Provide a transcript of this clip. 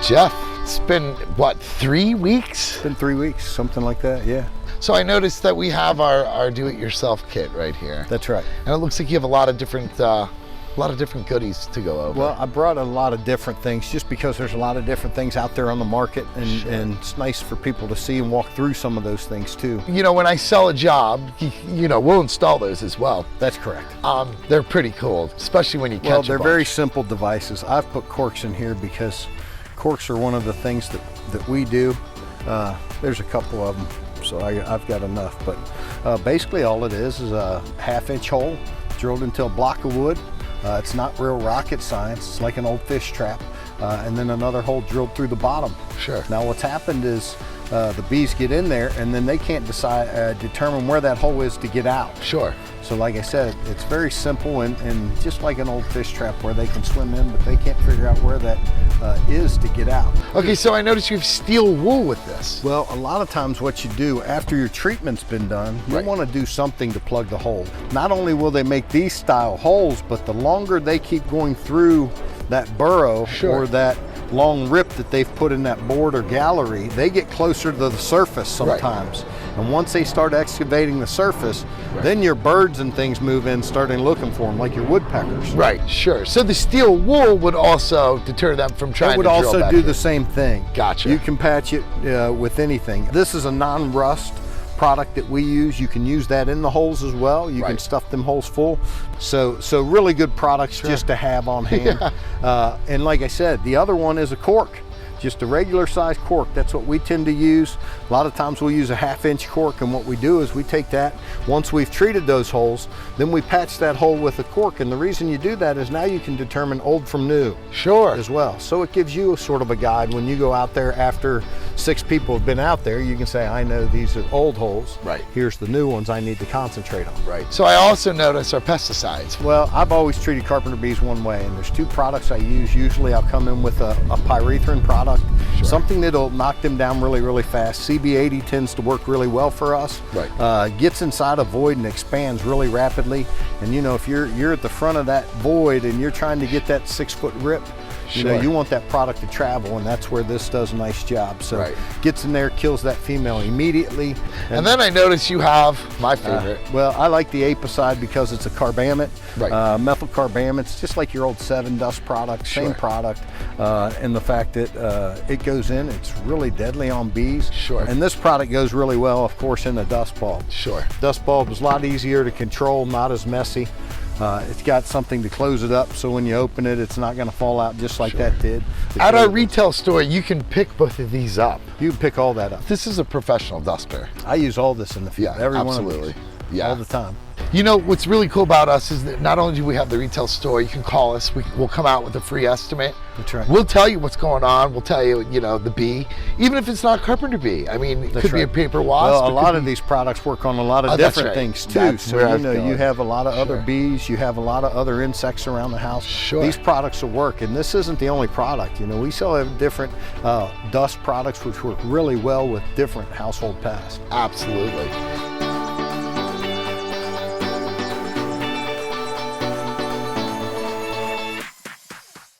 Jeff, it's been, what, 3 weeks? It's been 3 weeks, something like that, yeah. So I noticed that we have our do-it-yourself kit right here. That's right. And it looks like you have a lot of different goodies to go over. Well, I brought a lot of different things just because there's a lot of different things out there on the market, and, Sure. and it's nice for people to see and walk through some of those things too. You know, when I sell a job, you know, we'll install those as well. That's correct. They're pretty cool, especially when you catch Well, a they're bunch. very simple devices. I've put corks in here because corks are one of the things that we do. There's a couple of them, so I've got enough. But basically all it is a 1/2-inch hole drilled into a block of wood. It's not real rocket science. It's like an old fish trap. And then another hole drilled through the bottom. Sure. Now what's happened is the bees get in there and then they can't determine where that hole is to get out. Sure. So like I said, it's very simple and just like an old fish trap where they can swim in, but they can't figure out where that is to get out. Okay, so I noticed you have steel wool with this. Well, a lot of times what you do after your treatment's been done, you Right. want to do something to plug the hole. Not only will they make these style holes, but the longer they keep going through that burrow Sure. or that long rip that they've put in that board or gallery, they get closer to the surface sometimes. And once they start excavating the surface, then your birds and things move in starting looking for them, like your woodpeckers. Right, sure. So the steel wool would also deter them from trying It would to drill also back do in. the same thing. Gotcha. You can patch it with anything. This is a non-rust product that we use. You can use that in the holes as well. You can Right. stuff them holes full. So really good products just to have on hand. And like I said, the other one is a cork. Just a regular size cork. That's what we tend to use. A lot of times we'll use a 1/2-inch cork, and what we do is we take that, once we've treated those holes, then we patch that hole with a cork. And the reason you do that is now you can determine old from new. Sure. As well. So it gives you a sort of a guide when you go out there after 6 people have been out there. You can say, I know these are old holes. Right. Here's the new ones I need to concentrate on. Right. So I also noticed our pesticides. Well, I've always treated carpenter bees one way, and there's 2 products I use. Usually I'll come in with a pyrethrin product, something that'll knock them down really, really fast. CB80 tends to work really well for us. Right. Gets inside a void and expands really rapidly. And you know, if you're at the front of that void and you're trying to get that 6-foot rip, you know, Sure. you want that product to travel, and that's where this does a nice job. So Right. gets in there, kills that female immediately. And then I noticed you have my favorite. Well, I like the apicide because it's a carbamate, Right. methyl carbamate. It's just like your old 7 dust product, same Sure. product. And the fact that it goes in, it's really deadly on bees. Sure. And this product goes really well, of course, in a dust bulb. Sure. Dust bulb is a lot easier to control, not as messy. It's got something to close it up, so when you open it, it's not going to fall out just like that did. At our retail store, you can pick both of these up. You can pick all that up. This is a professional duster. I use all this in the field, Yeah, every absolutely. one of these, Yeah. all the time. You know, what's really cool about us is that not only do we have the retail store, you can call us, we'll come out with a free estimate. That's right. We'll tell you what's going on. We'll tell you, you know, the bee, even if it's not a carpenter bee. I mean, it could be a paper wasp. Well, a it lot could of be- these products work on a lot of that's different right. things too. That's So where I you was know, going. you have a lot of other Sure. bees, you have a lot of other insects around the house. Sure. These products will work, and this isn't the only product. You know, we sell different dust products which work really well with different household pests. Absolutely.